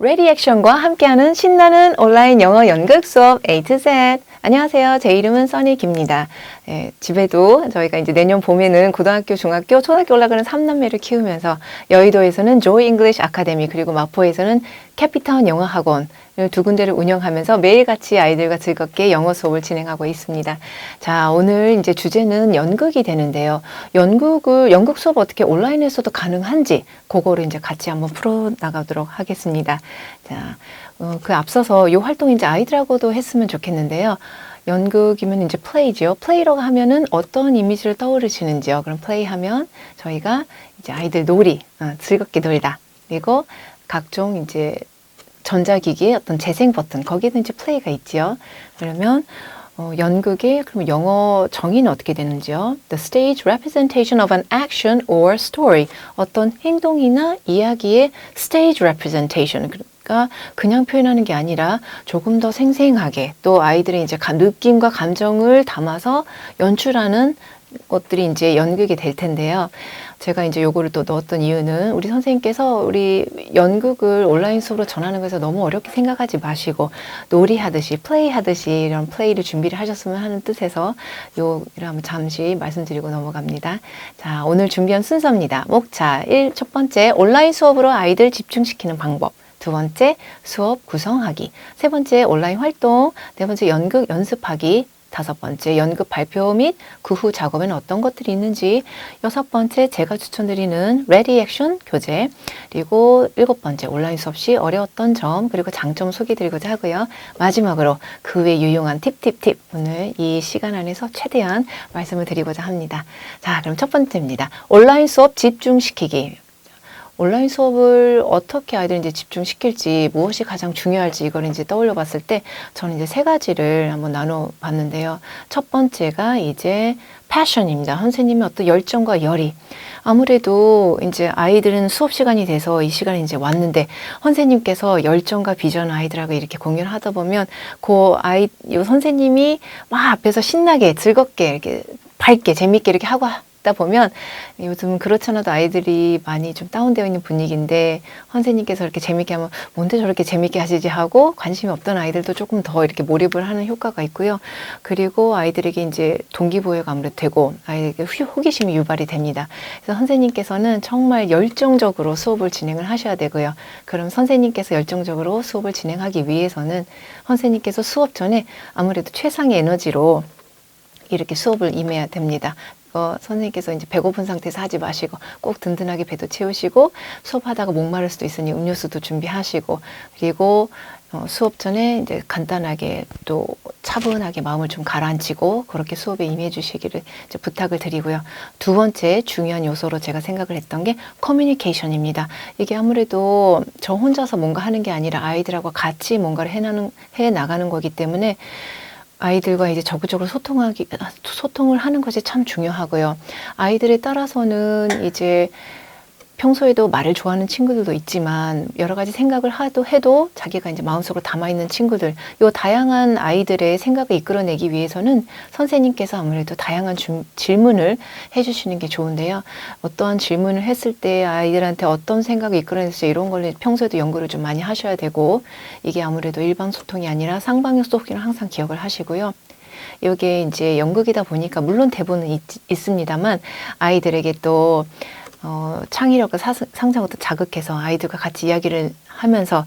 레디액션과 함께하는 신나는 온라인 영어 연극 수업 A to Z. 안녕하세요. 제 이름은 써니기입니다. 집에도 저희가 이제 내년 봄에는 고등학교, 중학교, 초등학교 올라가는 3남매를 키우면서 여의도에서는 조이 잉글리시 아카데미 그리고 마포에서는 캐피타운 영어 학원을 두 군데를 운영하면서 매일같이 아이들과 즐겁게 영어 수업을 진행하고 있습니다. 자, 오늘 이제 주제는 연극이 되는데요. 연극 수업 어떻게 온라인에서도 가능한지 그거를 이제 같이 한번 풀어나가도록 하겠습니다. 자, 그 앞서서 이 활동 이제 아이들하고도 했으면 좋겠는데요. 연극이면 이제 플레이죠. 플레이라고 하면은 어떤 이미지를 떠오르시는지요. 그럼 플레이 하면 저희가 이제 아이들 놀이, 즐겁게 놀다. 그리고 각종 이제 전자기기의 어떤 재생 버튼, 거기에도 이제 플레이가 있지요. 그러면 연극의 그럼 영어 정의는 어떻게 되는지요? The stage representation of an action or story. 어떤 행동이나 이야기의 stage representation. 그러니까 그냥 표현하는 게 아니라 조금 더 생생하게 또 아이들의 이제 느낌과 감정을 담아서 연출하는 것들이 이제 연극이 될 텐데요. 제가 이제 요거를 또 넣었던 이유는 우리 선생님께서 우리 연극을 온라인 수업으로 전하는 것에서 너무 어렵게 생각하지 마시고 놀이하듯이 플레이하듯이 이런 플레이를 준비를 하셨으면 하는 뜻에서 요를 한번 잠시 말씀드리고 넘어갑니다. 자, 오늘 준비한 순서입니다. 목차 첫 번째 온라인 수업으로 아이들 집중시키는 방법. 두 번째 수업 구성하기. 세 번째 온라인 활동. 네 번째 연극 연습하기. 다섯 번째 연극 발표 및 그 후 작업에는 어떤 것들이 있는지, 여섯 번째 제가 추천드리는 레디액션 교재, 그리고 일곱 번째 온라인 수업 시 어려웠던 점 그리고 장점 소개드리고자 하고요. 마지막으로 그 외 유용한 팁 오늘 이 시간 안에서 최대한 말씀을 드리고자 합니다. 자, 그럼 첫 번째입니다. 온라인 수업 집중시키기. 온라인 수업을 어떻게 아이들 이제 집중시킬지, 무엇이 가장 중요할지 이걸 이제 떠올려 봤을 때 저는 이제 세 가지를 한번 나눠 봤는데요. 첫 번째가 이제 패션입니다. 선생님의 어떤 열정과 열의. 아무래도 이제 아이들은 수업 시간이 돼서 이 시간에 이제 왔는데 선생님께서 열정과 비전 아이들하고 이렇게 공유를 하다 보면 요 선생님이 막 앞에서 신나게 즐겁게 이렇게 밝게 재밌게 이렇게 하고 다 보면 요즘 그렇잖아도 아이들이 많이 좀 다운되어 있는 분위기인데 선생님께서 이렇게 재밌게 하면 뭔데 저렇게 재밌게 하시지 하고 관심이 없던 아이들도 조금 더 이렇게 몰입을 하는 효과가 있고요. 그리고 아이들에게 이제 동기부여가 아무래도 되고 아이들에게 호기심이 유발이 됩니다. 그래서 선생님께서는 정말 열정적으로 수업을 진행을 하셔야 되고요. 그럼 선생님께서 열정적으로 수업을 진행하기 위해서는 선생님께서 수업 전에 아무래도 최상의 에너지로 이렇게 수업을 임해야 됩니다. 선생님께서 이제 배고픈 상태에서 하지 마시고 꼭 든든하게 배도 채우시고 수업하다가 목마를 수도 있으니 음료수도 준비하시고 그리고 수업 전에 이제 간단하게 또 차분하게 마음을 좀 가라앉히고 그렇게 수업에 임해 주시기를 이제 부탁을 드리고요. 두 번째 중요한 요소로 제가 생각을 했던 게 커뮤니케이션입니다. 이게 아무래도 저 혼자서 뭔가 하는 게 아니라 아이들하고 같이 뭔가를 해 나가는 거기 때문에 아이들과 이제 적극적으로 소통을 하는 것이 참 중요하고요. 아이들에 따라서는 이제 평소에도 말을 좋아하는 친구들도 있지만 여러 가지 생각을 해도 자기가 이제 마음속으로 담아있는 친구들, 요 다양한 아이들의 생각을 이끌어내기 위해서는 선생님께서 아무래도 다양한 질문을 해주시는 게 좋은데요. 어떠한 질문을 했을 때 아이들한테 어떤 생각을 이끌어낼지 이런 걸 평소에도 연구를 좀 많이 하셔야 되고 이게 아무래도 일반 소통이 아니라 쌍방향 소통을 항상 기억을 하시고요. 이게 이제 연극이다 보니까 물론 대본은 있습니다만 아이들에게 또 창의력을 상상부터 자극해서 아이들과 같이 이야기를 하면서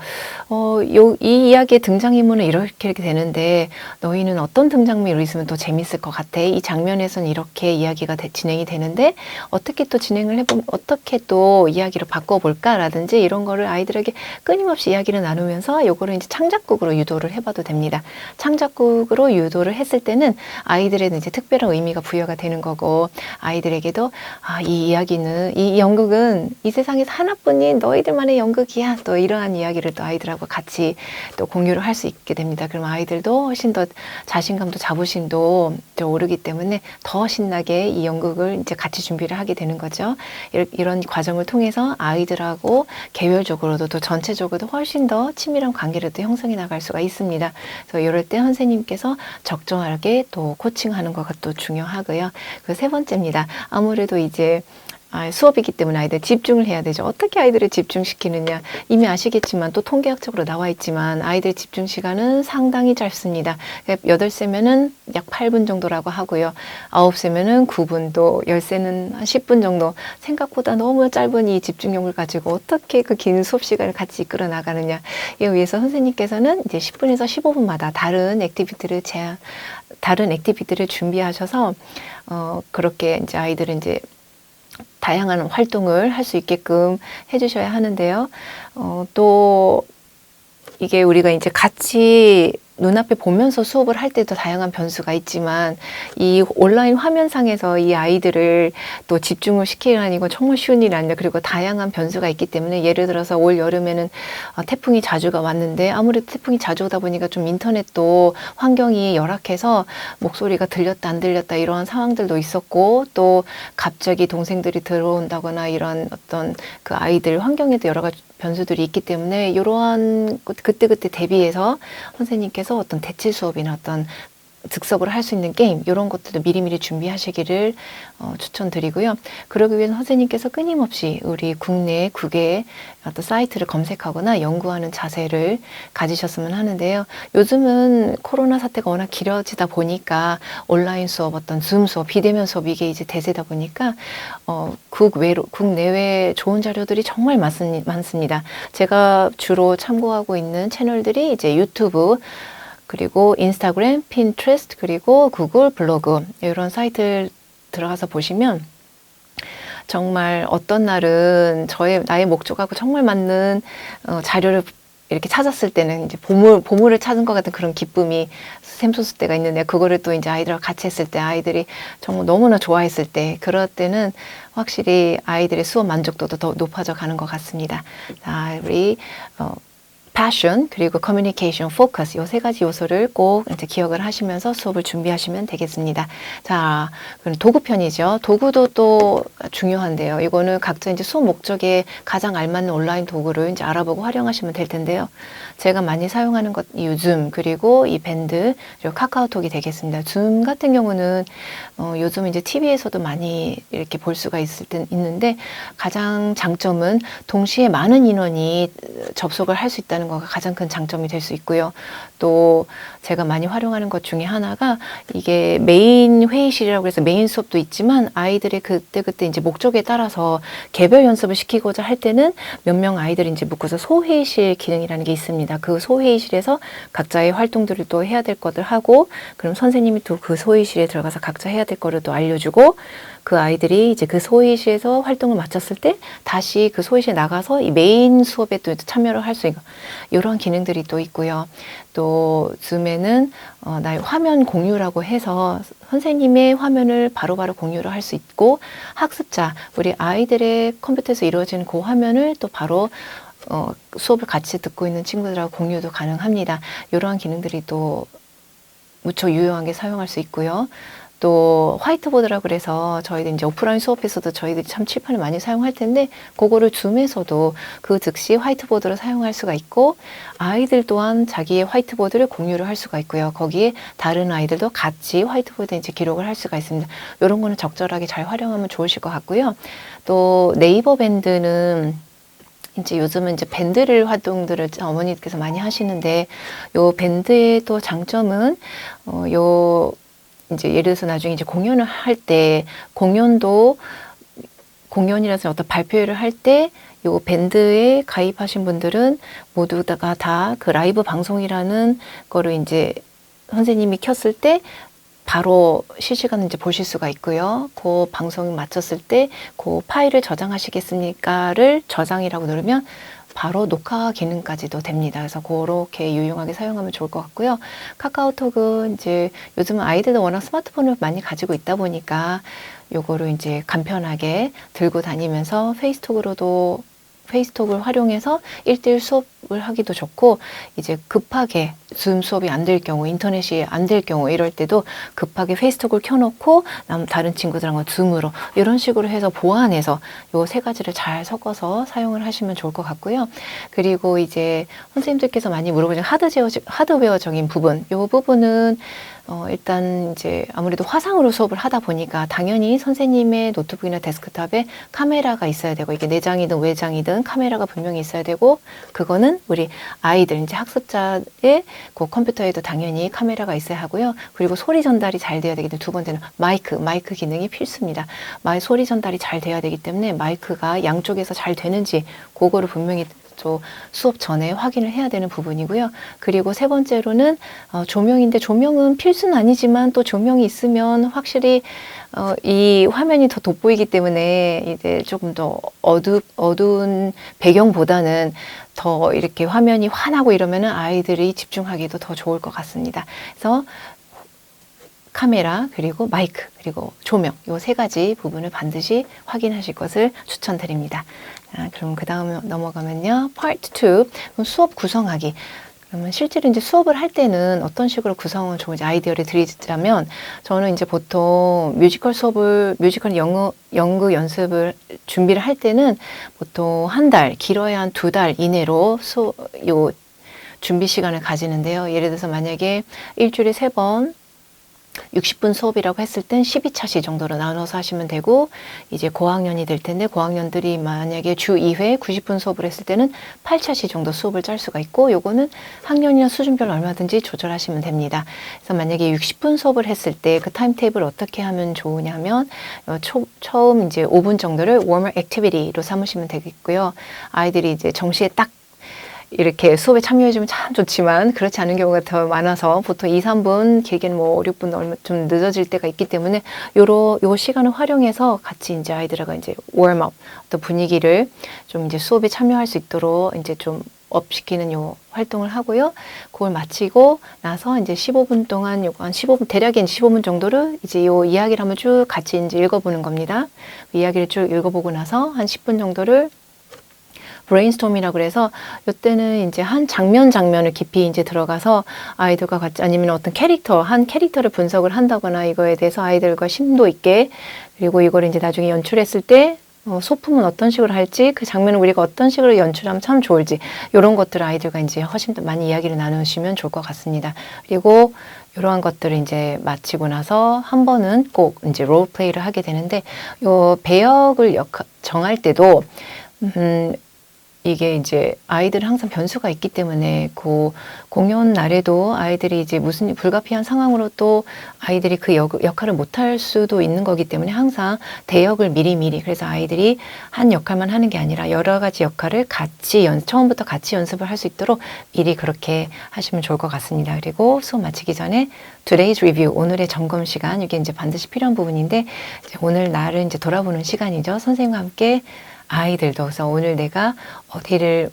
이 이야기의 등장인물은 이렇게 되는데 너희는 어떤 등장인물이 있으면 더 재밌을 것 같아. 이 장면에서는 이렇게 이야기가 진행이 되는데 어떻게 또 진행을 해보면 어떻게 또 이야기를 바꿔볼까라든지 이런 거를 아이들에게 끊임없이 이야기를 나누면서 요거를 이제 창작극으로 유도를 해봐도 됩니다. 창작극으로 유도를 했을 때는 아이들에는 이제 특별한 의미가 부여가 되는 거고 아이들에게도 이 이야기는 이 연극은 이 세상에서 하나뿐인 너희들만의 연극이야. 또 이러한 이야기를 또 아이들하고 같이 또 공유를 할 수 있게 됩니다. 그럼 아이들도 훨씬 더 자신감도 자부심도 오르기 때문에 더 신나게 이 연극을 이제 같이 준비를 하게 되는 거죠. 이런 과정을 통해서 아이들하고 개별적으로도 또 전체적으로도 훨씬 더 친밀한 관계를 또 형성해 나갈 수가 있습니다. 그래서 이럴 때 선생님께서 적정하게 또 코칭하는 것가 또 중요하고요. 그 세 번째입니다. 아무래도 이제 수업이기 때문에 아이들 집중을 해야 되죠. 어떻게 아이들을 집중시키느냐. 이미 아시겠지만 또 통계학적으로 나와 있지만 아이들 집중 시간은 상당히 짧습니다. 8세면은 약 8분 정도라고 하고요. 9세면은 9분, 또 10세는 한 10분 정도. 생각보다 너무 짧은 이 집중력을 가지고 어떻게 그 긴 수업 시간을 같이 이끌어 나가느냐. 이에 의해서 선생님께서는 이제 10분에서 15분마다 다른 액티비티를 준비하셔서 그렇게 이제 아이들은 이제 다양한 활동을 할 수 있게끔 해주셔야 하는데요. 또 이게 우리가 이제 같이 눈앞에 보면서 수업을 할 때도 다양한 변수가 있지만 이 온라인 화면상에서 이 아이들을 또 집중을 시키라는 건 정말 쉬운 일이 아닙니다. 그리고 다양한 변수가 있기 때문에 예를 들어서 올 여름에는 태풍이 자주가 왔는데 아무래도 태풍이 자주 오다 보니까 좀 인터넷도 환경이 열악해서 목소리가 들렸다 안 들렸다 이러한 상황들도 있었고 또 갑자기 동생들이 들어온다거나 이런 어떤 그 아이들 환경에도 여러 가지 변수들이 있기 때문에 이러한 그때그때 대비해서 선생님께서 어떤 대체 수업이나 어떤 즉석으로 할 수 있는 게임 이런 것들도 미리미리 준비하시기를 추천드리고요. 그러기 위해서 선생님께서 끊임없이 우리 국내 국외의 어떤 사이트를 검색하거나 연구하는 자세를 가지셨으면 하는데요. 요즘은 코로나 사태가 워낙 길어지다 보니까 온라인 수업, 어떤 줌 수업, 비대면 수업 이게 이제 대세다 보니까 국내외 좋은 자료들이 정말 많습니다. 제가 주로 참고하고 있는 채널들이 이제 유튜브 그리고 인스타그램, 핀트레스트, 그리고 구글 블로그 이런 사이트를 들어가서 보시면 정말 어떤 날은 나의 목적하고 정말 맞는 자료를 이렇게 찾았을 때는 이제 보물을 찾은 것 같은 그런 기쁨이 샘솟을 때가 있는데 그거를 또 이제 아이들과 같이 했을 때 아이들이 정말 너무나 좋아했을 때 그럴 때는 확실히 아이들의 수업 만족도도 더 높아져 가는 것 같습니다. 자, 우리 passion 그리고 communication, focus 이 세 가지 요소를 꼭 이제 기억을 하시면서 수업을 준비하시면 되겠습니다. 자, 그럼 도구편이죠. 도구도 또 중요한데요. 이거는 각자 이제 수업 목적에 가장 알맞는 온라인 도구를 이제 알아보고 활용하시면 될 텐데요. 제가 많이 사용하는 것, 이 줌 그리고 이 밴드 그리고 카카오톡이 되겠습니다. 줌 같은 경우는 요즘 이제 TV에서도 많이 이렇게 볼 수가 있는데 가장 장점은 동시에 많은 인원이 접속을 할 수 있다는 거가 가장 큰 장점이 될 수 있고요. 또 제가 많이 활용하는 것 중에 하나가 이게 메인 회의실이라고 해서 메인 수업도 있지만 아이들의 그때 이제 목적에 따라서 개별 연습을 시키고자 할 때는 몇 명 아이들이 이제 묶어서 소회의실 기능이라는 게 있습니다. 그 소회의실에서 각자의 활동들을 또 해야 될 것들 하고 그럼 선생님이 또 그 소회의실에 들어가서 각자 해야 될 거를 또 알려주고 그 아이들이 이제 그 소회의실에서 활동을 마쳤을 때 다시 그 소회의실에 나가서 이 메인 수업에 또 참여를 할 수 있는 이런 기능들이 또 있고요. 또 줌에는 나의 화면 공유라고 해서 선생님의 화면을 바로바로 공유를 할 수 있고 학습자, 우리 아이들의 컴퓨터에서 이루어지는 그 화면을 또 바로 수업을 같이 듣고 있는 친구들하고 공유도 가능합니다. 이러한 기능들이 또 무척 유용하게 사용할 수 있고요. 또 화이트보드라고 그래서 저희들 이제 오프라인 수업에서도 저희들이 참 칠판을 많이 사용할 텐데 그거를 줌에서도 그 즉시 화이트보드를 사용할 수가 있고 아이들 또한 자기의 화이트보드를 공유를 할 수가 있고요. 거기에 다른 아이들도 같이 화이트보드에 이제 기록을 할 수가 있습니다. 이런 거는 적절하게 잘 활용하면 좋으실 것 같고요. 또 네이버 밴드는 이제 요즘은 이제 활동들을 어머니께서 많이 하시는데 요 밴드의 또 장점은 이제 예를 들어서 나중에 이제 공연을 할 때 공연이라서 어떤 발표회를 할 때 요 밴드에 가입하신 분들은 모두가 다 그 라이브 방송이라는 거를 이제 선생님이 켰을 때 바로 실시간으로 이제 보실 수가 있고요. 그 방송이 마쳤을 때 그 파일을 저장하시겠습니까를 저장이라고 누르면 바로 녹화 기능까지도 됩니다. 그래서 그렇게 유용하게 사용하면 좋을 것 같고요. 카카오톡은 이제 요즘은 아이들도 워낙 스마트폰을 많이 가지고 있다 보니까 요거를 이제 간편하게 들고 다니면서 페이스톡을 활용해서 1:1 수업 수업을 하기도 좋고, 이제 급하게 줌 수업이 안 될 경우, 인터넷이 안 될 경우 이럴 때도 급하게 페이스톡을 켜놓고 다른 친구들하고 줌으로 이런 식으로 해서 보완해서 요 세 가지를 잘 섞어서 사용을 하시면 좋을 것 같고요. 그리고 이제 선생님들께서 많이 물어보는 하드웨어적인 부분, 요 부분은 일단 이제 아무래도 화상으로 수업을 하다 보니까 당연히 선생님의 노트북이나 데스크탑에 카메라가 있어야 되고, 이게 내장이든 외장이든 카메라가 분명히 있어야 되고, 그거는 우리 아이들, 이제 학습자의 그 컴퓨터에도 당연히 카메라가 있어야 하고요. 그리고 소리 전달이 잘 돼야 되기 때문에 두 번째는 마이크 기능이 필수입니다. 소리 전달이 잘 돼야 되기 때문에 마이크가 양쪽에서 잘 되는지 그거를 분명히 또 수업 전에 확인을 해야 되는 부분이고요. 그리고 세 번째로는 조명인데, 조명은 필수는 아니지만 또 조명이 있으면 확실히 이 화면이 더 돋보이기 때문에 이제 조금 더 어두운 배경보다는 더 이렇게 화면이 환하고 이러면은 아이들이 집중하기도 더 좋을 것 같습니다. 그래서 카메라, 그리고 마이크, 그리고 조명, 요 세 가지 부분을 반드시 확인하실 것을 추천드립니다. 그럼 그 다음에 넘어가면요. Part 2, 수업 구성하기. 그러면 실제로 이제 수업을 할 때는 어떤 식으로 구성을 좋은지 아이디어를 드리자면, 저는 이제 보통 뮤지컬 연극 연습을 준비를 할 때는 보통 한 달, 길어야 한 2달 이내로 요 준비 시간을 가지는데요. 예를 들어서 만약에 일주일에 3번, 60분 수업이라고 했을 땐 12차시 정도로 나눠서 하시면 되고, 이제 고학년이 될 텐데 고학년들이 만약에 주 2회 90분 수업을 했을 때는 8차시 정도 수업을 짤 수가 있고, 요거는 학년이나 수준별로 얼마든지 조절하시면 됩니다. 그래서 만약에 60분 수업을 했을 때 그 타임테이블 어떻게 하면 좋으냐면, 처음 이제 5분 정도를 워머 액티비티로 삼으시면 되겠고요. 아이들이 이제 정시에 딱 이렇게 수업에 참여해주면 참 좋지만 그렇지 않은 경우가 더 많아서 보통 2, 3분, 길게는 뭐 5, 6분 얼마 좀 늦어질 때가 있기 때문에 요 시간을 활용해서 같이 이제 아이들하고 이제 웜업, 어떤 분위기를 좀 이제 수업에 참여할 수 있도록 이제 좀 업시키는 요 활동을 하고요. 그걸 마치고 나서 이제 15분 동안 한 15분, 대략 이제 15분 정도를 이제 요 이야기를 한번 쭉 같이 이제 읽어보는 겁니다. 이야기를 쭉 읽어보고 나서 한 10분 정도를 브레인스토밍이라고 그래서, 이때는 이제 한 장면을 깊이 이제 들어가서 아이들과 같이, 아니면 어떤 한 캐릭터를 분석을 한다거나 이거에 대해서 아이들과 심도 있게, 그리고 이걸 이제 나중에 연출했을 때 소품은 어떤 식으로 할지, 그 장면을 우리가 어떤 식으로 연출하면 참 좋을지, 이런 것들을 아이들과 이제 훨씬 더 많이 이야기를 나누시면 좋을 것 같습니다. 그리고 이러한 것들을 이제 마치고 나서 한 번은 꼭 이제 롤플레이를 하게 되는데, 요 배역을 정할 때도 이게 이제 아이들은 항상 변수가 있기 때문에 그 공연 날에도 아이들이 이제 무슨 불가피한 상황으로 또 아이들이 그 역할을 못할 수도 있는 거기 때문에 항상 대역을 미리, 그래서 아이들이 한 역할만 하는 게 아니라 여러 가지 역할을 처음부터 같이 연습을 할 수 있도록 미리 그렇게 하시면 좋을 것 같습니다. 그리고 수업 마치기 전에 Today's Review, 오늘의 점검 시간, 이게 이제 반드시 필요한 부분인데, 이제 오늘 나를 이제 돌아보는 시간이죠. 선생님과 함께 아이들도. 그래서 오늘 내가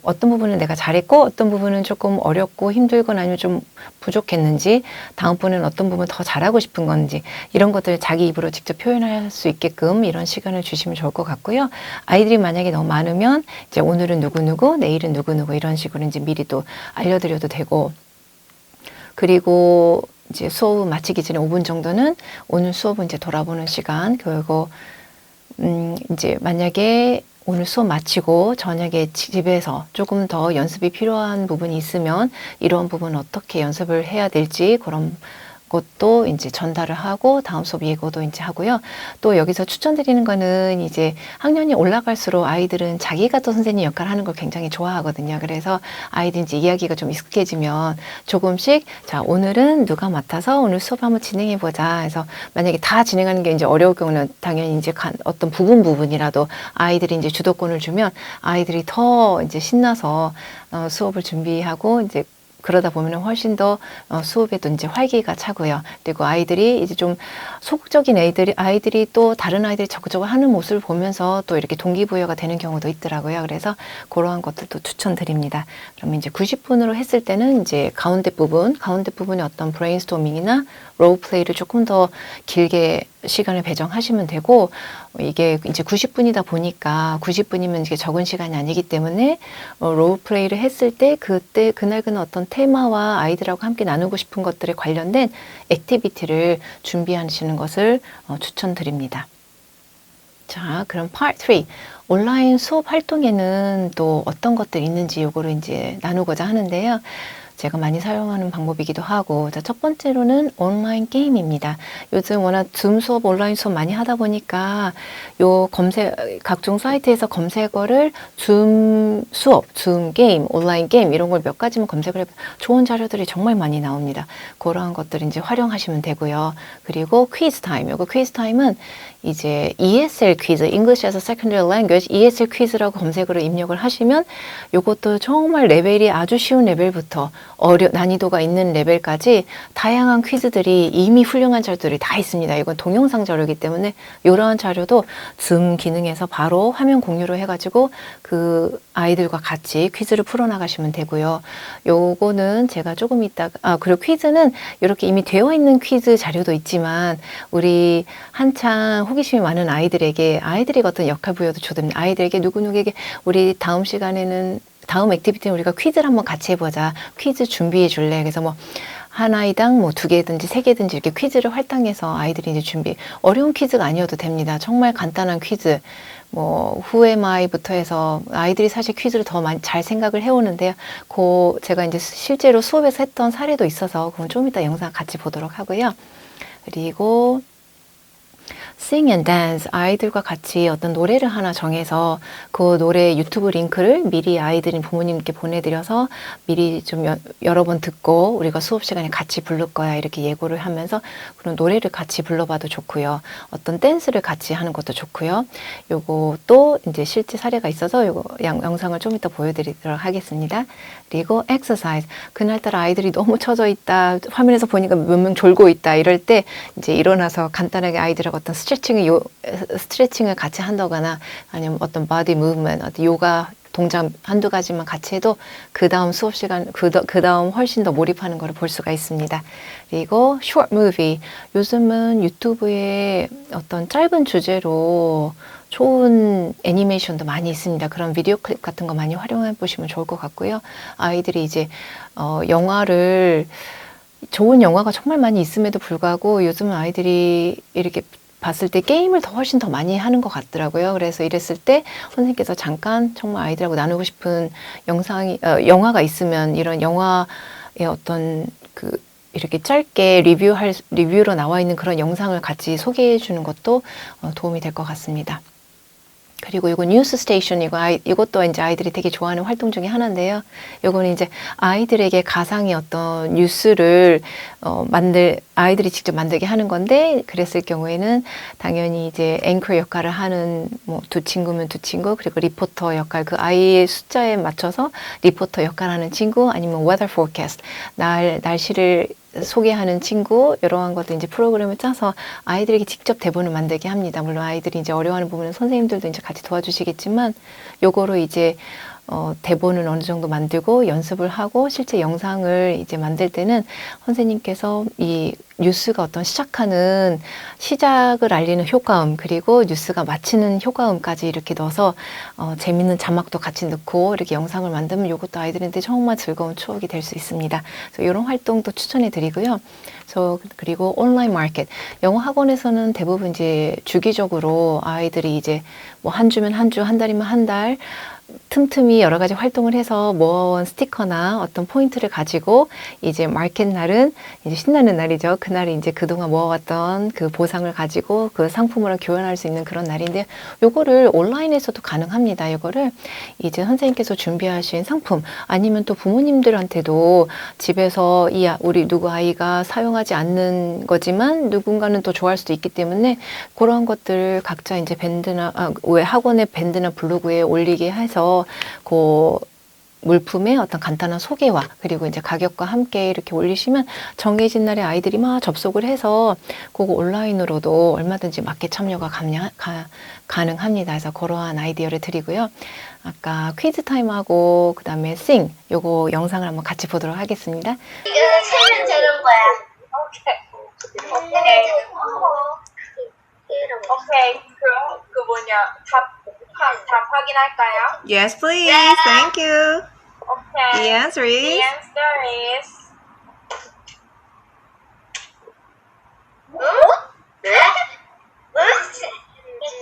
어떤 부분은 내가 잘했고, 어떤 부분은 조금 어렵고 힘들거나 아니면 좀 부족했는지, 다음번에는 어떤 부분 더 잘하고 싶은 건지, 이런 것들을 자기 입으로 직접 표현할 수 있게끔 이런 시간을 주시면 좋을 것 같고요. 아이들이 만약에 너무 많으면 이제 오늘은 누구누구, 내일은 누구누구, 이런 식으로 이제 미리 또 알려드려도 되고, 그리고 이제 수업 마치기 전에 5분 정도는 오늘 수업은 이제 돌아보는 시간, 그리고 이제 만약에 오늘 수업 마치고 저녁에 집에서 조금 더 연습이 필요한 부분이 있으면 이런 부분 어떻게 연습을 해야 될지, 그런 것도 이제 전달을 하고 다음 수업 예고도 이제 하고요. 또 여기서 추천드리는 거는, 이제 학년이 올라갈수록 아이들은 자기가 또 선생님 역할을 하는 걸 굉장히 좋아하거든요. 그래서 아이들이 이제 이야기가 좀 익숙해지면 조금씩, 자, 오늘은 누가 맡아서 오늘 수업 한번 진행해 보자 해서, 만약에 다 진행하는 게 이제 어려울 경우는 당연히 이제 어떤 부분이라도 아이들이 이제 주도권을 주면 아이들이 더 이제 신나서 수업을 준비하고, 이제 그러다 보면 훨씬 더 수업에도 이제 활기가 차고요. 그리고 아이들이 이제 좀 소극적인 아이들이 또 다른 아이들이 적극적으로 하는 모습을 보면서 또 이렇게 동기부여가 되는 경우도 있더라고요. 그래서 그러한 것들도 추천드립니다. 그러면 이제 90분으로 했을 때는 이제 가운데 부분에 어떤 브레인스토밍이나 롤플레이를 조금 더 길게 시간을 배정하시면 되고, 이게 이제 90분이다 보니까 90분이면 이게 적은 시간이 아니기 때문에 롤플레이를 했을 때 그때 그날 어떤 테마와 아이들하고 함께 나누고 싶은 것들에 관련된 액티비티를 준비하시는 것을 추천드립니다. 자, 그럼 part 3. 온라인 수업 활동에는 또 어떤 것들이 있는지 요거를 이제 나누고자 하는데요. 제가 많이 사용하는 방법이기도 하고, 자, 첫 번째로는 온라인 게임입니다. 요즘 워낙 줌 수업, 온라인 수업 많이 하다 보니까 요 각종 사이트에서 검색어를 줌 수업, 줌 게임, 온라인 게임 이런 걸 몇 가지만 검색을 해보면 좋은 자료들이 정말 많이 나옵니다. 그러한 것들을 이제 활용하시면 되고요. 그리고 퀴즈 타임. 요거 퀴즈 타임은 이제 ESL 퀴즈, English as a Secondary Language, ESL 퀴즈라고 검색어를 입력을 하시면 요것도 정말 레벨이 아주 쉬운 레벨부터 난이도가 있는 레벨까지 다양한 퀴즈들이 이미 훌륭한 자료들이 다 있습니다. 이건 동영상 자료이기 때문에 이러한 자료도 줌 기능에서 바로 화면 공유로 해가지고 그 아이들과 같이 퀴즈를 풀어나가시면 되고요. 요거는 제가 조금 이따가, 그리고 퀴즈는 이렇게 이미 되어 있는 퀴즈 자료도 있지만 우리 한창 호기심이 많은 아이들이 어떤 역할 부여도 좋습니다. 아이들에게 누구누구에게 우리 다음 시간에는 다음 액티비티는 우리가 퀴즈를 한번 같이 해보자. 퀴즈 준비해 줄래? 그래서 뭐 한 아이당 뭐 2개든지 3개든지 이렇게 퀴즈를 할당해서 아이들이 이제 어려운 퀴즈가 아니어도 됩니다. 정말 간단한 퀴즈. 뭐 Who am I부터 해서 아이들이 사실 퀴즈를 더 많이 잘 생각을 해오는데요. 제가 이제 실제로 수업에서 했던 사례도 있어서 그건 좀 이따 영상 같이 보도록 하고요. 그리고 Sing and Dance, 아이들과 같이 어떤 노래를 하나 정해서 그 노래 유튜브 링크를 미리 아이들인 부모님께 보내드려서 미리 좀 여러 번 듣고 우리가 수업 시간에 같이 부를 거야 이렇게 예고를 하면서 그런 노래를 같이 불러봐도 좋고요. 어떤 댄스를 같이 하는 것도 좋고요. 요거 또 이제 실제 사례가 있어서 요거 영상을 좀 이따 보여드리도록 하겠습니다. 그리고 exercise, 그날따라 아이들이 너무 처져 있다, 화면에서 보니까 몇 명 졸고 있다 이럴 때 이제 일어나서 간단하게 아이들하고 어떤 스트레칭을 같이 한다거나 아니면 어떤 body movement, 어떤 요가 동작 한두 가지만 같이 해도 그 다음 수업 시간, 그 다음 훨씬 더 몰입하는 걸 볼 수가 있습니다. 그리고 short movie, 요즘은 유튜브에 어떤 짧은 주제로 좋은 애니메이션도 많이 있습니다. 그런 비디오 클립 같은 거 많이 활용해 보시면 좋을 것 같고요. 아이들이 이제 좋은 영화가 정말 많이 있음에도 불구하고 요즘은 아이들이 이렇게 봤을 때 게임을 훨씬 더 많이 하는 것 같더라고요. 그래서 이랬을 때 선생님께서 잠깐 정말 아이들하고 나누고 싶은 영화가 있으면 이런 영화의 어떤 이렇게 짧게 리뷰로 나와 있는 그런 영상을 같이 소개해 주는 것도 도움이 될 것 같습니다. 그리고 이거 뉴스 스테이션, 이것도 이제 아이들이 되게 좋아하는 활동 중에 하나인데요. 이거는 이제 아이들에게 가상의 어떤 뉴스를 아이들이 직접 만들게 하는 건데, 그랬을 경우에는 당연히 이제 앵커 역할을 하는 뭐 2친구면 2친구, 그리고 리포터 역할, 그 아이의 숫자에 맞춰서 리포터 역할하는 친구, 아니면 weather forecast, 날씨를 소개하는 친구, 이러한 것도 이제 프로그램을 짜서 아이들에게 직접 대본을 만들게 합니다. 물론 아이들이 이제 어려워하는 부분은 선생님들도 이제 같이 도와주시겠지만, 요거로 이제 대본을 어느 정도 만들고 연습을 하고 실제 영상을 이제 만들 때는 선생님께서 이 뉴스가 어떤 시작을 알리는 효과음, 그리고 뉴스가 마치는 효과음까지 이렇게 넣어서 재밌는 자막도 같이 넣고 이렇게 영상을 만들면 이것도 아이들한테 정말 즐거운 추억이 될 수 있습니다. 그래서 이런 활동도 추천해 드리고요. 그리고 온라인 마켓, 영어 학원에서는 대부분 이제 주기적으로 아이들이 이제 뭐 한 주면 한 주, 한 달이면 한 달 틈틈이 여러 가지 활동을 해서 모아온 스티커나 어떤 포인트를 가지고 이제 마켓 날은 이제 신나는 날이죠. 그날이 이제 그동안 모아왔던 그 보상을 가지고 그 상품으로 교환할 수 있는 그런 날인데, 요거를 온라인에서도 가능합니다. 요거를 이제 선생님께서 준비하신 상품, 아니면 또 부모님들한테도 집에서 우리 누구 아이가 사용하지 않는 거지만 누군가는 또 좋아할 수도 있기 때문에 그런 것들을 각자 이제 학원의 밴드나 블로그에 올리게 해서 그 물품의 어떤 간단한 소개와 그리고 이제 가격과 함께 이렇게 올리시면 정해진 날에 아이들이 막 접속을 해서 그거 온라인으로도 얼마든지 맞게 참여가 가능합니다. 그래서 그러한 아이디어를 드리고요. 아까 퀴즈 타임하고 그 다음에 싱, 요거 영상을 한번 같이 보도록 하겠습니다. 이거는 세면 되는 거야. 오케이. 오케이. 그럼 그 뭐냐 답 확인할까요? Yes, please. Yeah. Thank you. Okay. The answer The is answer is H 1, 2, 3,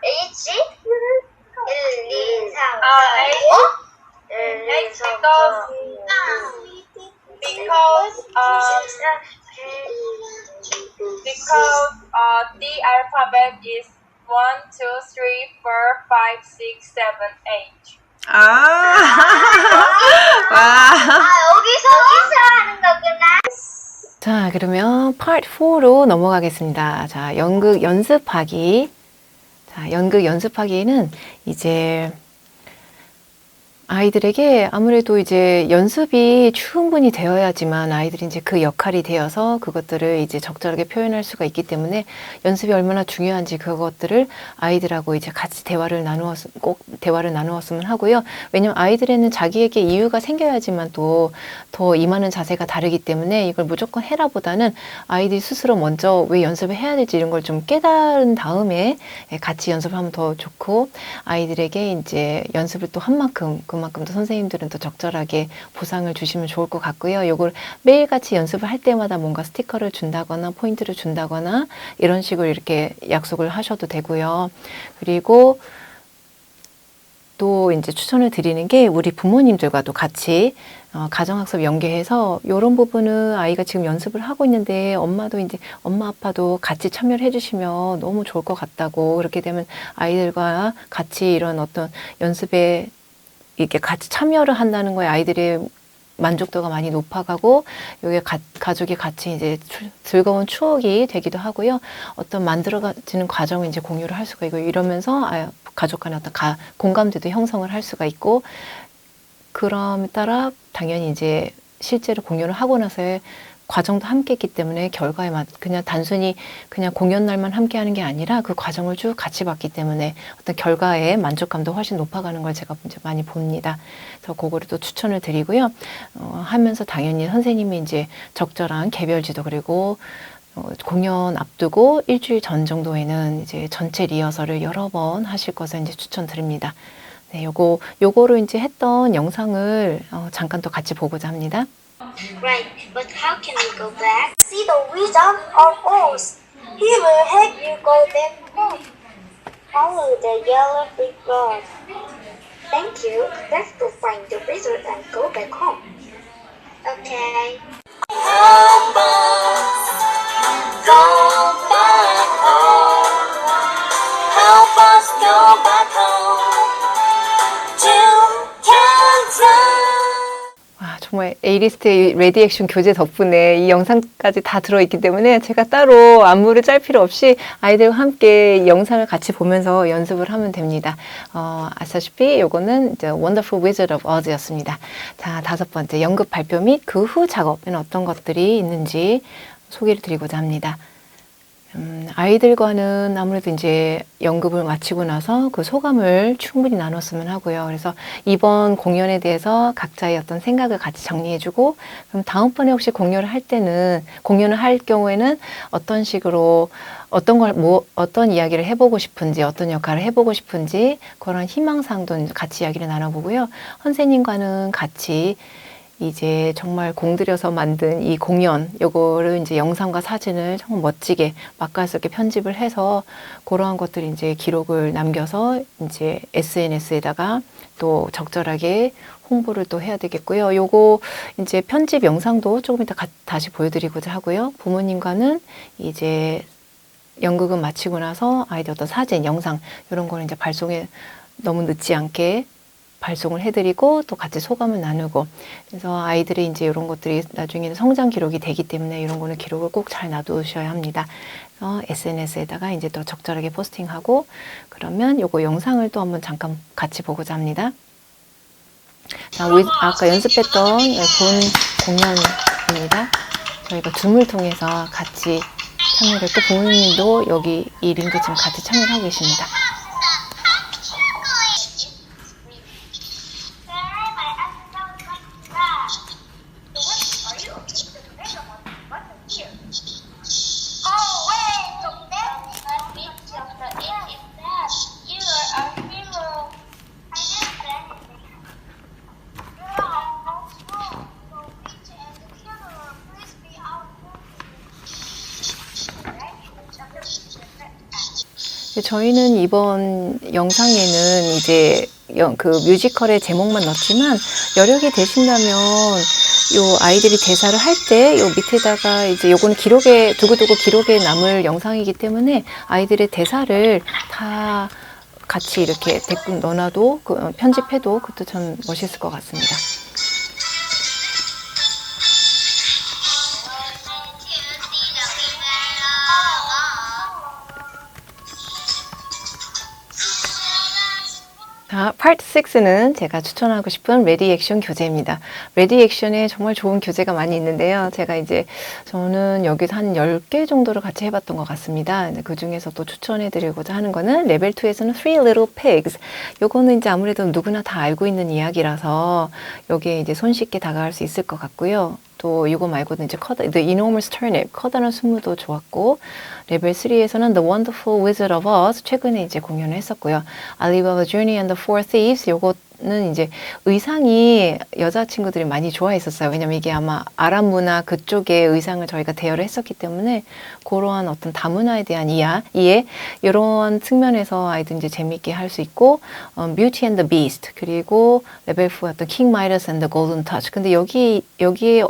H because the alphabet is 1, 2, 3, 4, 5, 6, 7, 8. 아. 와. 여기서 기사하는 거구나. 자, 그러면 part 4로 넘어가겠습니다. 자, 연극 연습하기. 자, 연극 연습하기는 이제 아이들에게 아무래도 이제 연습이 충분히 되어야지만 아이들이 이제 그 역할이 되어서 그것들을 이제 적절하게 표현할 수가 있기 때문에 연습이 얼마나 중요한지 그것들을 아이들하고 이제 같이 꼭 대화를 나누었으면 하고요. 왜냐면 아이들에는 자기에게 이유가 생겨야지만 또 더 임하는 자세가 다르기 때문에 이걸 무조건 해라 보다는 아이들이 스스로 먼저 왜 연습을 해야 될지 이런 걸 좀 깨달은 다음에 같이 연습하면 더 좋고 아이들에게 이제 연습을 또 한 만큼 그만큼 또 선생님들은 또 적절하게 보상을 주시면 좋을 것 같고요. 요걸 매일같이 연습을 할 때마다 뭔가 스티커를 준다거나 포인트를 준다거나 이런 식으로 이렇게 약속을 하셔도 되고요. 그리고 또 이제 추천을 드리는 게 우리 부모님들과도 같이 가정학습 연계해서 이런 부분은 아이가 지금 연습을 하고 있는데 엄마도 이제 엄마 아빠도 같이 참여를 해주시면 너무 좋을 것 같다고 그렇게 되면 아이들과 같이 이런 어떤 연습에 이렇게 같이 참여를 한다는 거에 아이들의 만족도가 많이 높아가고 여기 가족이 같이 이제 즐거운 추억이 되기도 하고요. 어떤 만들어지는 과정을 이제 공유를 할 수가 있고 이러면서 가족 간의 어떤 공감대도 형성을 할 수가 있고 그럼에 따라 당연히 이제 실제로 공연을 하고 나서의 과정도 함께 했기 때문에 결과에 그냥 단순히 그냥 공연 날만 함께 하는 게 아니라 그 과정을 쭉 같이 봤기 때문에 어떤 결과의 만족감도 훨씬 높아가는 걸 제가 이제 많이 봅니다. 그래서 그거를 또 추천을 드리고요. 하면서 당연히 선생님이 이제 적절한 개별 지도 그리고 공연 앞두고 일주일 전 정도에는 이제 전체 리허설을 여러 번 하실 것을 이제 추천드립니다. 네, 요거로 이제 했던 영상을 잠깐 또 같이 보고자 합니다. Right, but how can we go back? See the Wizard of Oz. He will help you go back home. Follow the yellow brick road. Thank you. Let's go find the wizard and go back home. Okay. Help us go back home. Help us go back home to Kansas. 와, 정말 에이리스트의 레디액션 교재 덕분에 이 영상까지 다 들어있기 때문에 제가 따로 안무를 짤 필요 없이 아이들과 함께 영상을 같이 보면서 연습을 하면 됩니다. 아시다시피 요거는 이제 Wonderful Wizard of Oz였습니다. 자, 5번째 연극 발표 및 그 후 작업에는 어떤 것들이 있는지 소개를 드리고자 합니다. 아이들과는 아무래도 이제 연극을 마치고 나서 그 소감을 충분히 나눴으면 하고요. 그래서 이번 공연에 대해서 각자의 어떤 생각을 같이 정리해주고, 그럼 다음번에 혹시 공연을 할 경우에는 어떤 식으로, 어떤 이야기를 해보고 싶은지, 어떤 역할을 해보고 싶은지, 그런 희망사항도 같이 이야기를 나눠보고요. 선생님과는 같이 이제 정말 공들여서 만든 이 공연, 요거를 이제 영상과 사진을 정말 멋지게 맛깔스럽게 편집을 해서 그러한 것들이 이제 기록을 남겨서 이제 SNS에다가 또 적절하게 홍보를 또 해야 되겠고요. 요거 이제 편집 영상도 조금 이따 다시 보여드리고자 하고요. 부모님과는 이제 연극은 마치고 나서 아이들 어떤 사진, 영상 이런 거를 이제 발송에 너무 늦지 않게 발송을 해드리고 또 같이 소감을 나누고 그래서 아이들의 이제 이런 것들이 나중에는 성장 기록이 되기 때문에 이런 거는 기록을 꼭 잘 놔두셔야 합니다. SNS에다가 이제 또 적절하게 포스팅하고 그러면 요거 영상을 또 한번 잠깐 같이 보고자 합니다. 자, 아까 연습했던 본 공연입니다. 저희가 줌을 통해서 같이 참여를 했고 부모님도 여기 이 링크 지금 같이 참여를 하고 계십니다. 저희는 이번 영상에는 이제 그 뮤지컬의 제목만 넣었지만 여력이 되신다면 요 아이들이 대사를 할 때 요 밑에다가 이제 요거는 기록에 두고두고 기록에 남을 영상이기 때문에 아이들의 대사를 다 같이 이렇게 댓글 넣어놔도 편집해도 그것도 참 멋있을 것 같습니다. 자, 파트 6는 제가 추천하고 싶은 레디 액션 교재입니다. 레디 액션에 정말 좋은 교재가 많이 있는데요. 저는 여기서 한 10개 정도를 같이 해봤던 것 같습니다. 그 중에서 또 추천해드리고자 하는 거는 레벨 2에서는 Three Little Pigs. 요거는 이제 아무래도 누구나 다 알고 있는 이야기라서 여기에 이제 손쉽게 다가갈 수 있을 것 같고요. 또 이거 말고도 이제 The Enormous Turnip, 커다란 순무도 좋았고, 레벨 3에서는 The Wonderful Wizard of Oz 최근에 이제 공연을 했었고요. Alibaba's Journey and the Four Thieves 요거는 이제 의상이 여자친구들이 많이 좋아했었어요. 왜냐면 이게 아마 아랍 문화 그쪽의 의상을 저희가 대여를 했었기 때문에 그러한 어떤 다문화에 대한 이해 이런 측면에서 아이들 이제 재미있게 할 수 있고, Beauty and the Beast 그리고 레벨 4였던 King Midas and the Golden Touch. 근데 여기에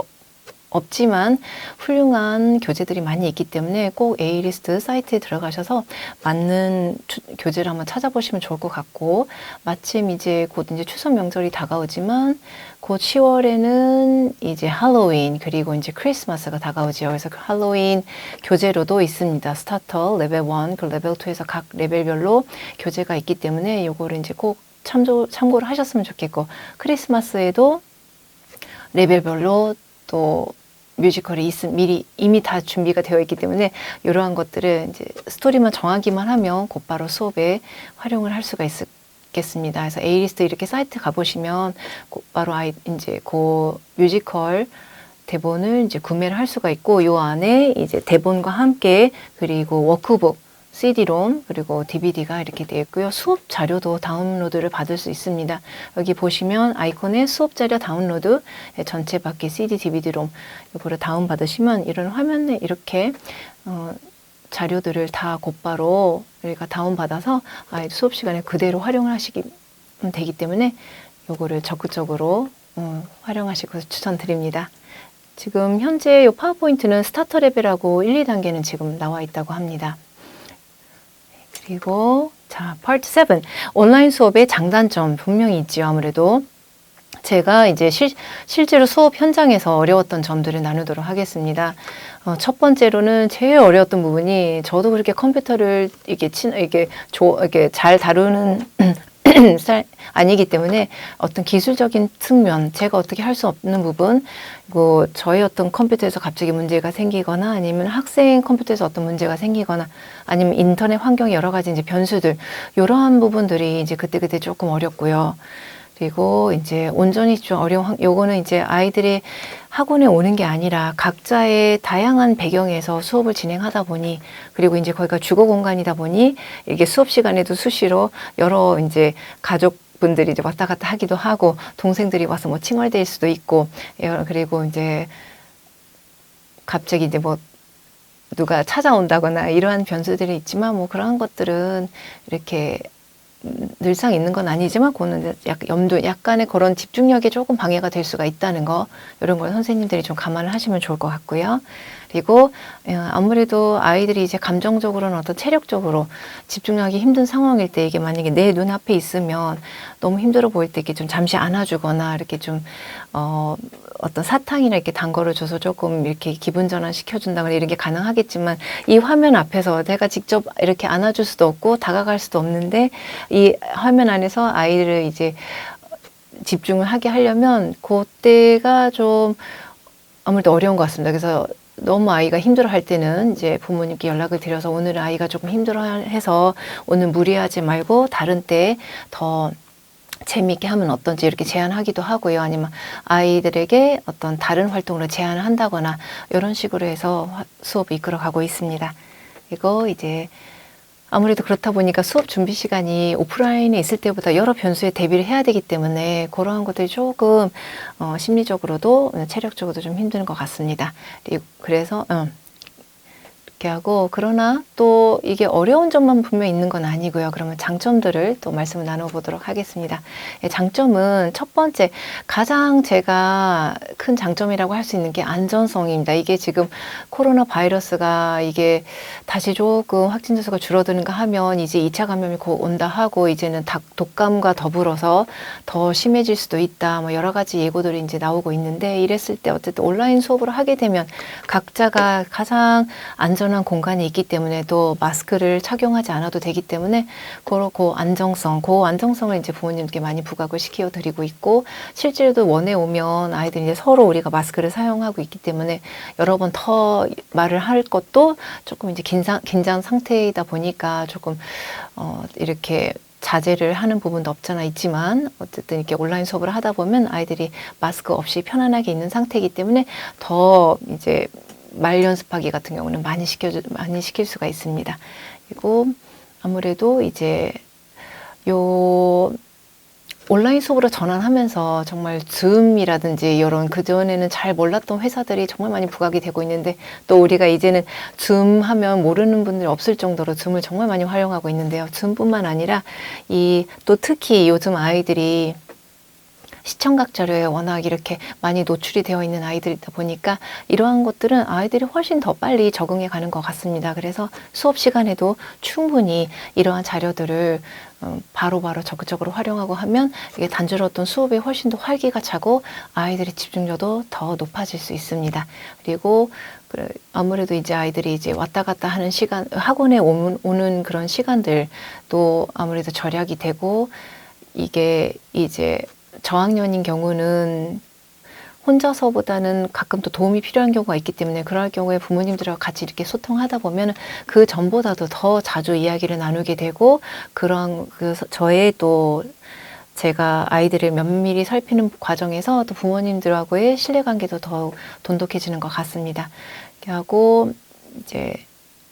없지만 훌륭한 교재들이 많이 있기 때문에 꼭 A리스트 사이트에 들어가셔서 맞는 교재를 한번 찾아보시면 좋을 것 같고, 마침 이제 곧 이제 추석 명절이 다가오지만 곧 10월에는 이제 할로윈 그리고 이제 크리스마스가 다가오죠. 그래서 그 할로윈 교재로도 있습니다. 스타터 레벨 1, 그 레벨 2에서 각 레벨별로 교재가 있기 때문에 요거를 이제 꼭 참고를 하셨으면 좋겠고, 크리스마스에도 레벨별로 또 뮤지컬이 이미 다 준비가 되어 있기 때문에 이러한 것들을 이제 스토리만 정하기만 하면 곧바로 수업에 활용을 할 수가 있겠습니다. 그래서 A리스트 이렇게 사이트 가보시면 곧바로 이제 그 뮤지컬 대본을 이제 구매를 할 수가 있고, 요 안에 이제 대본과 함께 그리고 워크북, CD-롬 그리고 DVD가 이렇게 되어 있고요. 수업 자료도 다운로드를 받을 수 있습니다. 여기 보시면 아이콘에 수업 자료 다운로드, 전체 받기 CD, DVD-롬 이거를 다운받으시면 이런 화면에 이렇게 자료들을 다 곧바로 우리가 다운받아서 아이들 수업 시간에 그대로 활용을 하시면 되기 때문에 이거를 적극적으로 활용하시고 추천드립니다. 지금 현재 이 파워포인트는 스타터 레벨하고 1, 2단계는 지금 나와 있다고 합니다. 그리고 자, 파트 7. 온라인 수업의 장단점 분명히 있지요. 아무래도 제가 이제 실제로 수업 현장에서 어려웠던 점들을 나누도록 하겠습니다. 첫 번째로는 제일 어려웠던 부분이, 저도 그렇게 컴퓨터를 이게 잘 다루는 아니기 때문에 어떤 기술적인 측면, 제가 어떻게 할 수 없는 부분, 저희 어떤 컴퓨터에서 갑자기 문제가 생기거나 아니면 학생 컴퓨터에서 어떤 문제가 생기거나 아니면 인터넷 환경의 여러 가지 이제 변수들, 이러한 부분들이 이제 그때 조금 어렵고요. 그리고 이제 온전히 좀 요거는 이제 아이들이 학원에 오는 게 아니라 각자의 다양한 배경에서 수업을 진행하다 보니, 그리고 이제 거기가 주거 공간이다 보니 이게 수업 시간에도 수시로 여러 이제 가족분들이 이제 왔다 갔다 하기도 하고, 동생들이 와서 뭐 칭얼댈 수도 있고, 그리고 이제 갑자기 이제 뭐 누가 찾아온다거나 이러한 변수들이 있지만, 뭐 그러한 것들은 이렇게 늘상 있는 건 아니지만 그거는 약간의 그런 집중력에 조금 방해가 될 수가 있다는 거, 이런 걸 선생님들이 좀 감안을 하시면 좋을 것 같고요. 그리고 아무래도 아이들이 이제 감정적으로는 어떤 체력적으로 집중하기 힘든 상황일 때, 이게 만약에 내 눈앞에 있으면 너무 힘들어 보일 때 이렇게 좀 잠시 안아주거나 이렇게 좀 어떤 사탕이나 이렇게 단 거를 줘서 조금 이렇게 기분 전환 시켜준다거나 이런 게 가능하겠지만, 이 화면 앞에서 내가 직접 이렇게 안아줄 수도 없고 다가갈 수도 없는데, 이 화면 안에서 아이를 이제 집중을 하게 하려면 그때가 좀 아무래도 어려운 것 같습니다. 그래서 너무 아이가 힘들어할 때는 이제 부모님께 연락을 드려서 오늘 아이가 조금 힘들어해서 오늘 무리하지 말고 다른 때 더 재미있게 하면 어떤지 이렇게 제안하기도 하고요. 아니면 아이들에게 어떤 다른 활동으로 제안을 한다거나 이런 식으로 해서 수업을 이끌어가고 있습니다. 그리고 이제 아무래도 그렇다 보니까 수업 준비 시간이 오프라인에 있을 때보다 여러 변수에 대비를 해야 되기 때문에 그러한 것들이 조금 심리적으로도 체력적으로도 좀 힘든 것 같습니다. 그래서 이렇게 하고, 그러나 또 이게 어려운 점만 분명히 있는 건 아니고요. 그러면 장점들을 또 말씀을 나눠보도록 하겠습니다. 예, 장점은 첫 번째, 가장 제가 큰 장점이라고 할 수 있는 게 안전성입니다. 이게 지금 코로나 바이러스가 이게 다시 조금 확진자 수가 줄어드는가 하면 이제 2차 감염이 곧 온다 하고, 이제는 독감과 더불어서 더 심해질 수도 있다. 뭐 여러 가지 예고들이 이제 나오고 있는데, 이랬을 때 어쨌든 온라인 수업으로 하게 되면 각자가 가장 안전한 공간에 있기 때문에 또 마스크를 착용하지 않아도 되기 때문에 그 안정성을 이제 부모님께 많이 부각을 시켜 드리고 있고, 실제로도 원에 오면 아이들이 이제 서로 우리가 마스크를 사용하고 있기 때문에 여러 번 더 말을 할 것도 조금 이제 긴장 상태이다 보니까 조금 이렇게 자제를 하는 부분도 없잖아 있지만, 어쨌든 이렇게 온라인 수업을 하다 보면 아이들이 마스크 없이 편안하게 있는 상태이기 때문에 더 이제 말 연습하기 같은 경우는 많이 시킬 수가 있습니다. 그리고 아무래도 이제 온라인 수업으로 전환하면서 정말 줌이라든지 이런 그전에는 잘 몰랐던 회사들이 정말 많이 부각이 되고 있는데, 또 우리가 이제는 줌 하면 모르는 분들이 없을 정도로 줌을 정말 많이 활용하고 있는데요. 줌뿐만 아니라 또 특히 요즘 아이들이 시청각 자료에 워낙 이렇게 많이 노출이 되어 있는 아이들이다 보니까 이러한 것들은 아이들이 훨씬 더 빨리 적응해 가는 것 같습니다. 그래서 수업 시간에도 충분히 이러한 자료들을 바로바로 적극적으로 활용하고 하면 이게 단조로웠던 수업에 훨씬 더 활기가 차고 아이들의 집중력도 더 높아질 수 있습니다. 그리고 아무래도 이제 아이들이 이제 왔다 갔다 하는 시간, 학원에 오는 그런 시간들도 아무래도 절약이 되고, 이게 이제 저학년인 경우는 혼자서보다는 가끔 또 도움이 필요한 경우가 있기 때문에, 그럴 경우에 부모님들과 같이 이렇게 소통하다 보면 그 전보다도 더 자주 이야기를 나누게 되고, 저의 또 제가 아이들을 면밀히 살피는 과정에서 또 부모님들하고의 신뢰관계도 더 돈독해지는 것 같습니다. 이렇게 하고 이제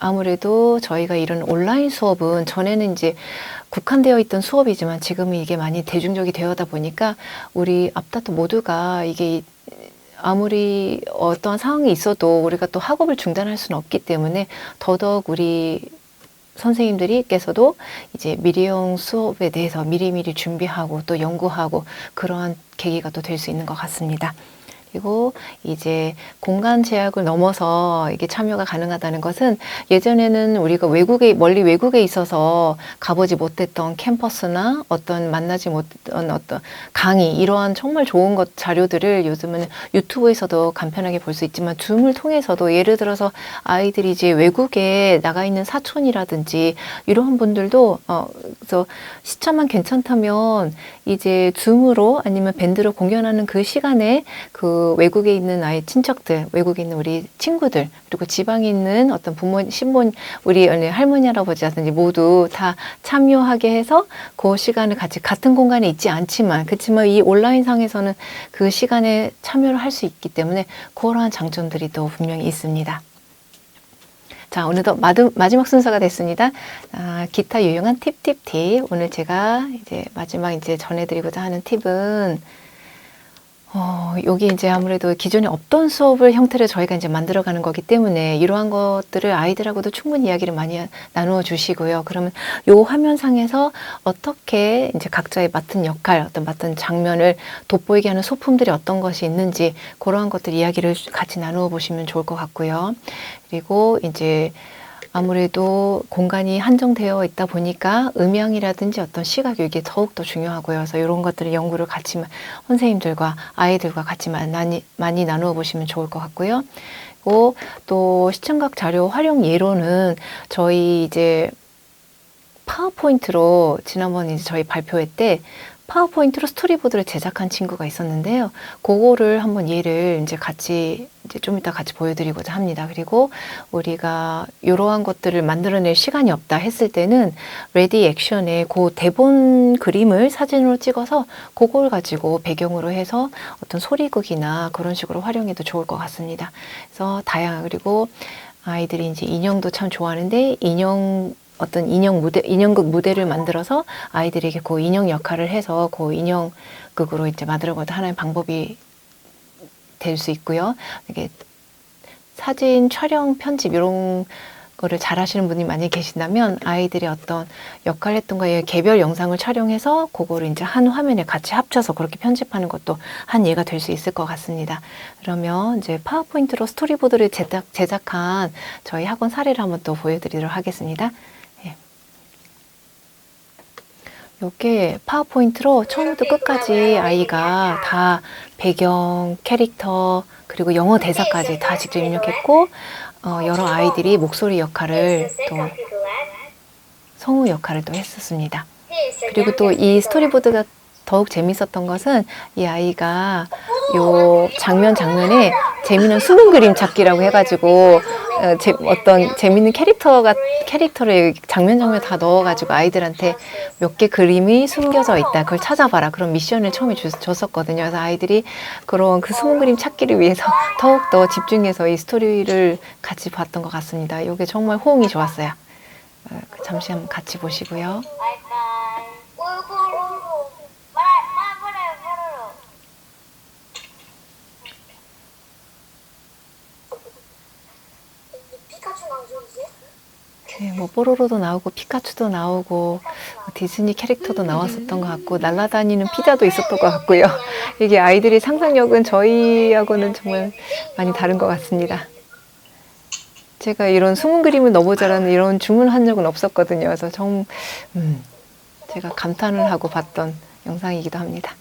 아무래도 저희가 이런 온라인 수업은 전에는 이제 국한되어 있던 수업이지만 지금은 이게 많이 대중적이 되어다 보니까 우리 앞다투 모두가 이게 아무리 어떠한 상황이 있어도 우리가 또 학업을 중단할 수는 없기 때문에 더더욱 우리 선생님들께서도 이제 미래형 수업에 대해서 미리미리 준비하고 또 연구하고 그러한 계기가 또 될 수 있는 것 같습니다. 그리고 이제 공간 제약을 넘어서 이게 참여가 가능하다는 것은, 예전에는 우리가 멀리 외국에 있어서 가보지 못했던 캠퍼스나 만나지 못했던 어떤 강의, 이러한 정말 좋은 자료들을 요즘은 유튜브에서도 간편하게 볼 수 있지만, 줌을 통해서도 예를 들어서 아이들이 이제 외국에 나가 있는 사촌이라든지 이러한 분들도 그래서 시차만 괜찮다면 이제 줌으로 아니면 밴드로 공연하는 그 시간에 외국에 있는 아이 친척들, 외국에 있는 우리 친구들, 그리고 지방에 있는 어떤 우리 할머니, 할아버지라든지 모두 다 참여하게 해서 그 시간을 같은 공간에 있지 않지만, 그렇지만 이 온라인상에서는 그 시간에 참여를 할 수 있기 때문에 그러한 장점들이 또 분명히 있습니다. 자, 오늘도 마지막 순서가 됐습니다. 기타 유용한 팁. 오늘 제가 이제 마지막 전해드리고자 하는 팁은, 여기 이제 아무래도 기존에 없던 수업을 형태를 저희가 이제 만들어가는 거기 때문에 이러한 것들을 아이들하고도 충분히 이야기를 많이 나누어 주시고요. 그러면 요 화면상에서 어떻게 이제 각자의 맡은 역할, 맡은 장면을 돋보이게 하는 소품들이 어떤 것이 있는지 그러한 것들 이야기를 같이 나누어 보시면 좋을 것 같고요. 그리고 이제 아무래도 공간이 한정되어 있다 보니까 음향이라든지 어떤 시각, 이게 더욱더 중요하고요. 그래서 이런 것들을 연구를 같이 선생님들과 아이들과 같이 많이 나누어 보시면 좋을 것 같고요. 그리고 또 시청각 자료 활용 예로는 저희 이제 파워포인트로 지난번 이제 저희 발표회 때 파워포인트로 스토리보드를 제작한 친구가 있었는데요. 그거를 한번 예를 이제 같이 좀 이따 같이 보여드리고자 합니다. 그리고 우리가 이러한 것들을 만들어낼 시간이 없다 했을 때는 레디 액션에 그 대본 그림을 사진으로 찍어서 그걸 가지고 배경으로 해서 어떤 소리극이나 그런 식으로 활용해도 좋을 것 같습니다. 그래서 그리고 아이들이 이제 인형도 참 좋아하는데 인형극 무대를 만들어서 아이들에게 그 인형 역할을 해서 그 인형극으로 이제 만들어가도 하나의 방법이 될 수 있고요. 이게 사진 촬영 편집 이런 거를 잘 하시는 분이 많이 계신다면 아이들이 어떤 역할 했던 거에 개별 영상을 촬영해서 그거를 이제 한 화면에 같이 합쳐서 그렇게 편집하는 것도 한 예가 될 수 있을 것 같습니다. 그러면 이제 파워포인트로 스토리보드를 제작한 저희 학원 사례를 한번 또 보여드리도록 하겠습니다. 이게 파워포인트로 처음부터 끝까지 아이가 다 배경, 캐릭터, 그리고 영어 대사까지 다 직접 입력했고 여러 아이들이 목소리 역할을 또 성우 역할을 또 했었습니다. 그리고 또 이 스토리보드가 더욱 재밌었던 것은 이 아이가 요 장면에 재미있는 숨은 그림 찾기라고 해가지고 어떤 재밌는 캐릭터를 장면 다 넣어가지고 아이들한테 몇 개 그림이 숨겨져 있다. 그걸 찾아봐라. 그런 미션을 처음에 줬었거든요. 그래서 아이들이 그런 그 숨은 그림 찾기를 위해서 더욱더 집중해서 이 스토리를 같이 봤던 것 같습니다. 이게 정말 호응이 좋았어요. 잠시 한번 같이 보시고요. 네, 뭐 뽀로로도 나오고 피카츄도 나오고 디즈니 캐릭터도 나왔었던 것 같고 날아다니는 피자도 있었던 것 같고요. 이게 아이들의 상상력은 저희하고는 정말 많이 다른 것 같습니다. 제가 이런 숨은 그림을 넣어보자라는 이런 주문한 적은 없었거든요. 그래서 제가 감탄을 하고 봤던 영상이기도 합니다.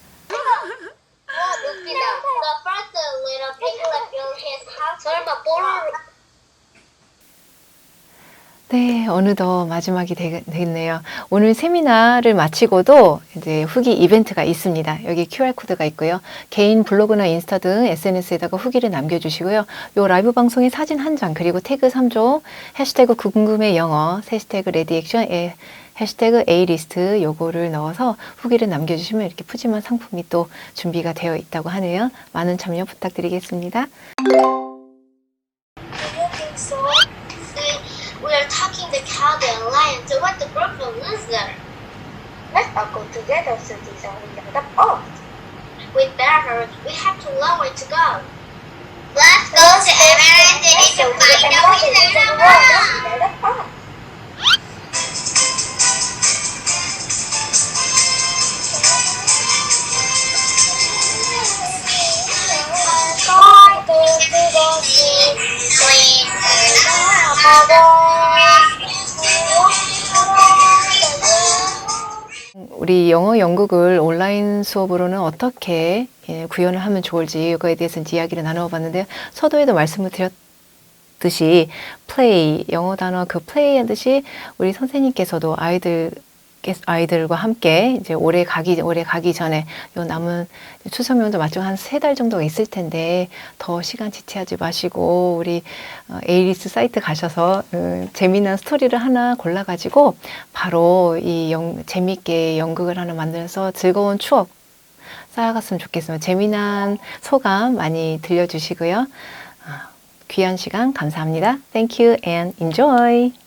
설마 뽀로로 네, 어느덧 마지막이 됐네요. 오늘 세미나를 마치고도 이제 후기 이벤트가 있습니다. 여기 QR코드가 있고요. 개인 블로그나 인스타 등 SNS에다가 후기를 남겨주시고요. 요 라이브 방송의 사진 한 장, 그리고 태그 3종, 해시태그 궁금해 영어, 해시태그 레디액션, 해시태그 A리스트 요거를 넣어서 후기를 남겨주시면 이렇게 푸짐한 상품이 또 준비가 되어 있다고 하네요. 많은 참여 부탁드리겠습니다. We are talking the cow, the lion, so what the buffalo is there? Let's all go together so these are the off. With better, we have to long way to go. Let's go to Everett City to find out what's in the world. 우리 영어 연극을 온라인 수업으로는 어떻게 구현을 하면 좋을지 이거에 대해서 이야기를 나누어 봤는데요. 서두에도 말씀을 드렸듯이 play, 영어 단어 그 play 하듯이 우리 선생님께서도 아이들과 함께 이제 올해 가기 전에 요 남은 추석 명절 맞추고 한 3달 정도가 있을 텐데 더 시간 지체하지 마시고 우리 에이리스 사이트 가셔서 재미난 스토리를 하나 골라가지고 바로 이 재미있게 연극을 하나 만들어서 즐거운 추억 쌓아갔으면 좋겠습니다. 재미난 소감 많이 들려주시고요. 귀한 시간 감사합니다. Thank you and enjoy!